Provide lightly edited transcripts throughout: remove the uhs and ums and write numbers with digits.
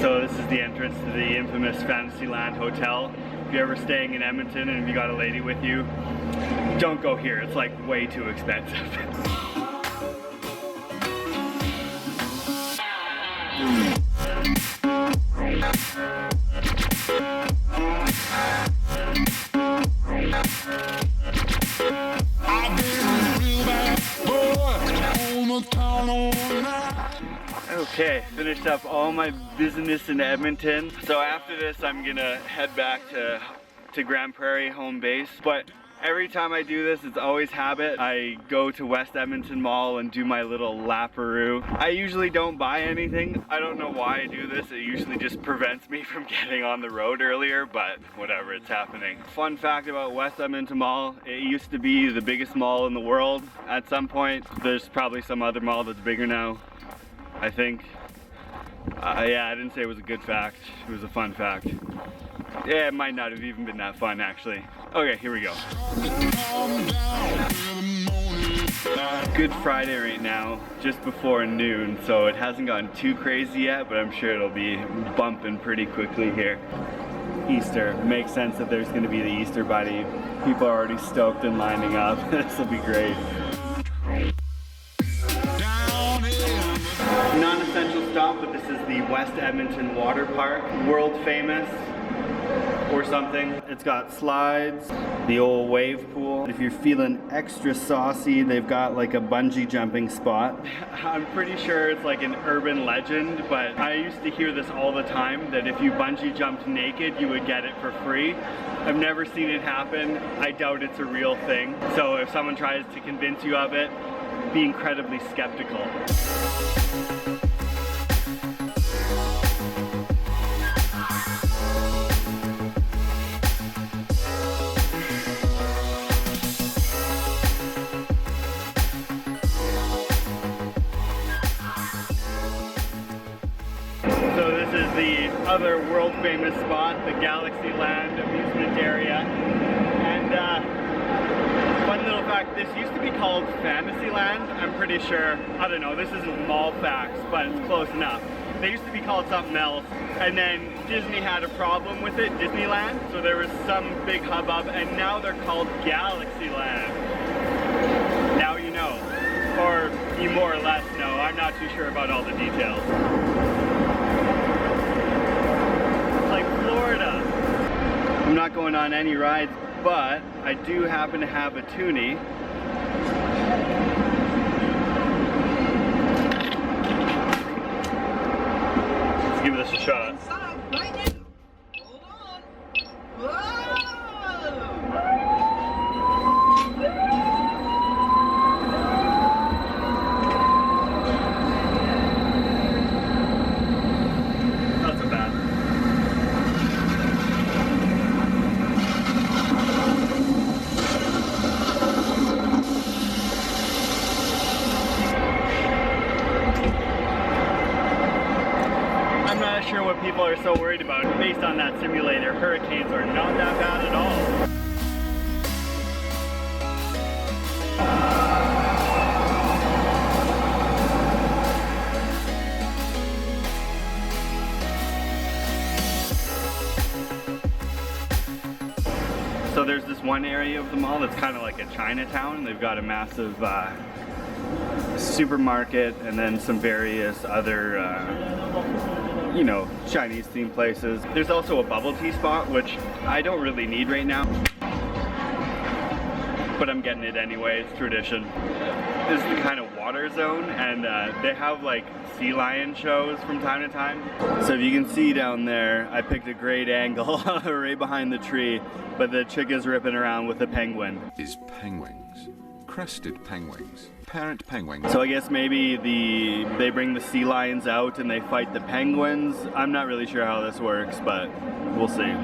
So this is the entrance to the infamous Fantasyland Hotel. If you're ever staying in Edmonton and if you got a lady with you, don't go here. It's like way too expensive. Okay, finished up all my business in Edmonton. So after this, I'm gonna head back to Grande Prairie, home base. But every time I do this, it's always habit. I go to West Edmonton Mall and do my little laparoo. I usually don't buy anything. I don't know why I do this. It usually just prevents me from getting on the road earlier, but whatever, it's happening. Fun fact about West Edmonton Mall, it used to be the biggest mall in the world at some point. There's probably some other mall that's bigger now, I think. Yeah, I didn't say it was a good fact. It was a fun fact. Yeah, it might not have even been that fun, actually. Okay, here we go. Good Friday right now, just before noon, so it hasn't gotten too crazy yet, but I'm sure it'll be bumping pretty quickly here. Easter. Makes sense that there's going to be the Easter Bunny. People are already stoked and lining up. This will be great. Non-essential stop, but this is the West Edmonton Water Park. World famous or something. It's got slides, the old wave pool. If you're feeling extra saucy, they've got like a bungee jumping spot. I'm pretty sure it's like an urban legend, but I used to hear this all the time, that if you bungee jumped naked, you would get it for free. I've never seen it happen. I doubt it's a real thing. So if someone tries to convince you of it, be incredibly skeptical. So this is the other world famous spot, the Galaxyland amusement area. And fun little fact, this used to be called Fantasyland, I'm pretty sure. I don't know, this isn't mall facts, but it's close enough. They used to be called something else, and then Disney had a problem with it, Disneyland, so there was some big hubbub, and now they're called Galaxyland. Now you know, or you more or less know. I'm not too sure about all the details. It's like Florida. I'm not going on any rides, but I do happen to have a toonie. Let's give this a shot. Inside right now. Hold on. Whoa! Not so bad. I'm not sure what people are so worried about. Based on that simulator, hurricanes are not that bad at all. So there's this one area of the mall that's kind of like a Chinatown. They've got a massive supermarket and then some various other you know, Chinese themed places. There's also a bubble tea spot, which I don't really need right now, but I'm getting it anyway, it's tradition. This is the kind of water zone, and they have like sea lion shows from time to time. So if you can see down there, I picked a great angle right behind the tree, but the chick is ripping around with a penguin. Is penguins, crested penguins, parent penguins. So I guess maybe they bring the sea lions out and they fight the penguins. I'm not really sure how this works, but we'll see.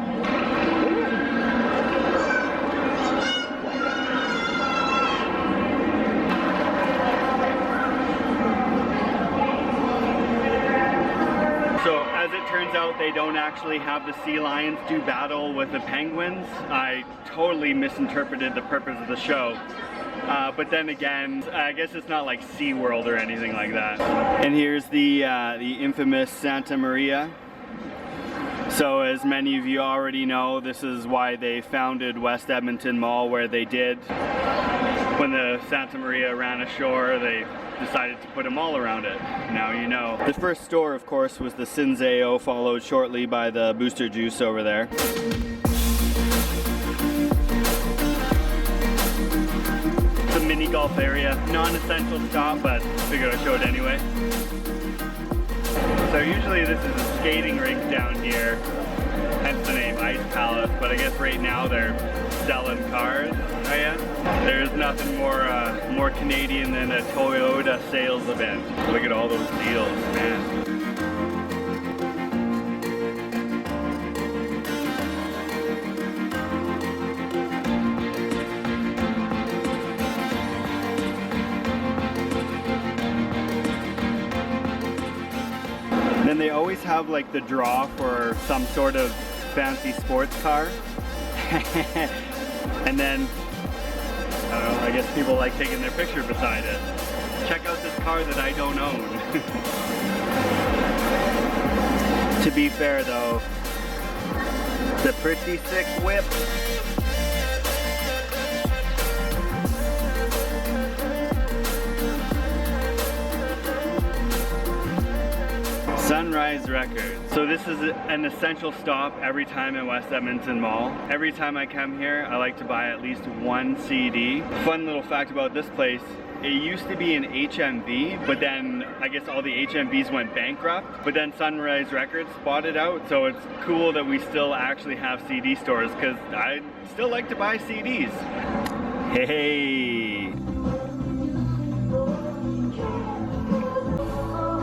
So as it turns out, they don't actually have the sea lions do battle with the penguins. I totally misinterpreted the purpose of the show. But then again, I guess it's not like SeaWorld or anything like that. And here's the infamous Santa Maria. So as many of you already know, this is why they founded West Edmonton Mall where they did. When the Santa Maria ran ashore, they decided to put a mall around it. Now you know. The first store, of course, was the Cinzeo, followed shortly by the Booster Juice over there. It's a mini golf area, non-essential stop, but figured I'd show it anyway. So usually this is a skating rink down here, hence the name Ice Palace, but I guess right now they're selling cars, I guess. There's nothing more Canadian than a Toyota sales event. Look at all those deals, man. Then they always have like the draw for some sort of fancy sports car. And then, I don't know, I guess people like taking their picture beside it. Check out this car that I don't own. To be fair though, it's a pretty sick whip. Sunrise Records. So this is an essential stop every time in West Edmonton Mall. Every time I come here, I like to buy at least one CD. Fun little fact about this place, it used to be an HMV, but then I guess all the HMVs went bankrupt, but then Sunrise Records bought it out, so it's cool that we still actually have CD stores, because I still like to buy CDs. Hey!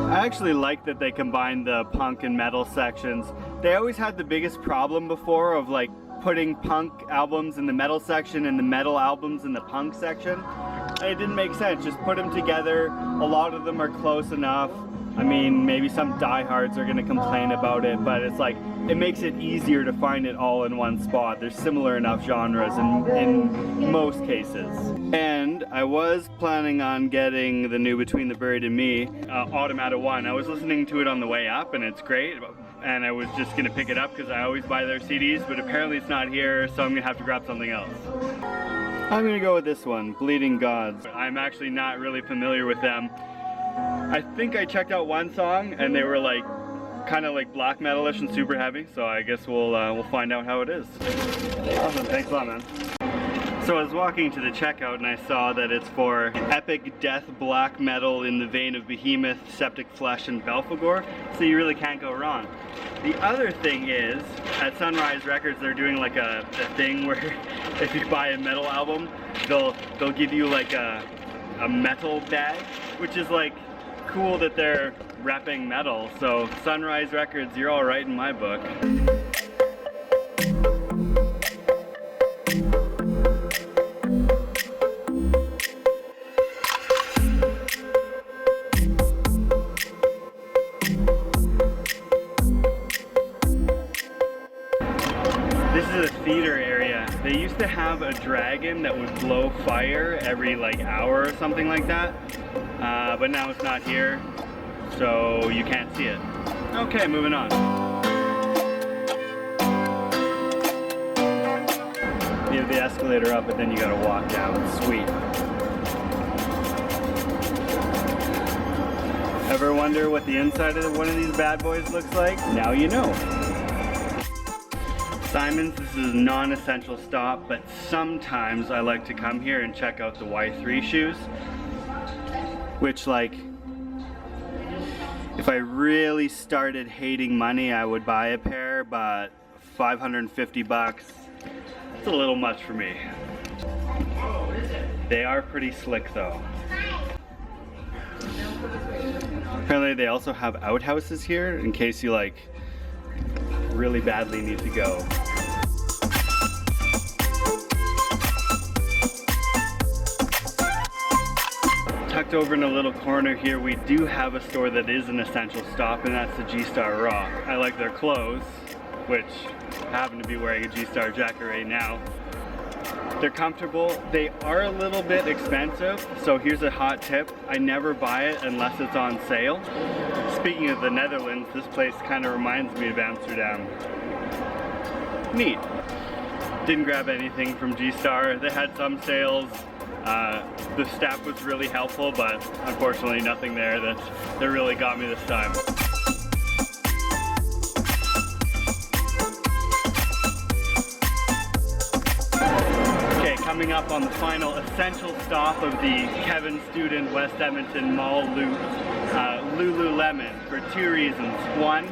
I actually like that they combined the punk and metal sections. They always had the biggest problem before of like putting punk albums in the metal section and the metal albums in the punk section. And it didn't make sense, just put them together. A lot of them are close enough. I mean, maybe some diehards are gonna complain about it, but it's like, it makes it easier to find it all in one spot. There's similar enough genres in most cases. And I was planning on getting the new Between the Buried and Me, Automata 1. I was listening to it on the way up and it's great, and I was just gonna pick it up because I always buy their CDs, but apparently it's not here, so I'm gonna have to grab something else. I'm gonna go with this one, Bleeding Gods. I'm actually not really familiar with them. I think I checked out one song and they were like kind of like black metalish and super heavy, so I guess we'll find out how it is. Awesome, thanks a lot, man. So I was walking to the checkout and I saw that it's for epic death black metal in the vein of Behemoth, Septic Flesh, and Belphegor, so you really can't go wrong. The other thing is, at Sunrise Records they're doing like a thing where if you buy a metal album, they'll give you like a metal bag, which is like cool that they're repping metal. So Sunrise Records, you're all right in my book. This is a theater area. They used to have a dragon that would blow fire every like hour or something like that, but now it's not here, so you can't see it. Okay, moving on. You have the escalator up, but then you gotta walk down. Sweet. Ever wonder what the inside of one of these bad boys looks like? Now you know. Simon's, this is a non-essential stop, but sometimes I like to come here and check out the Y3 shoes, which, like, if I really started hating money, I would buy a pair, but 550 bucks, it's a little much for me. They are pretty slick though. Apparently they also have outhouses here in case you like really badly need to go. Tucked over in a little corner here, we do have a store that is an essential stop, and that's the G-Star Rock. I like their clothes, which I happen to be wearing a G-Star jacket right now. They're comfortable. They are a little bit expensive, so here's a hot tip. I never buy it unless it's on sale. Speaking of the Netherlands, this place kind of reminds me of Amsterdam. Neat. Didn't grab anything from G-Star. They had some sales. The staff was really helpful, but unfortunately nothing there that really got me this time. Okay, coming up on the final essential stop of the Kevin Student West Edmonton Mall loop, Lululemon, for two reasons. One,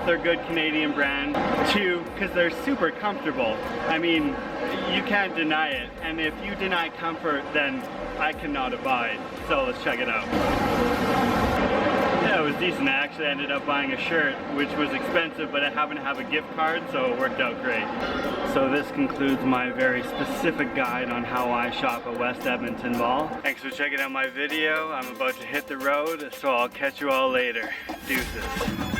they're a good Canadian brand. Two, because they're super comfortable. I mean, you can't deny it. And if you deny comfort, then I cannot abide. So let's check it out. Yeah, it was decent. I actually ended up buying a shirt, which was expensive, but I happen to have a gift card, so it worked out great. So this concludes my very specific guide on how I shop at West Edmonton Mall. Thanks for checking out my video. I'm about to hit the road, so I'll catch you all later. Deuces.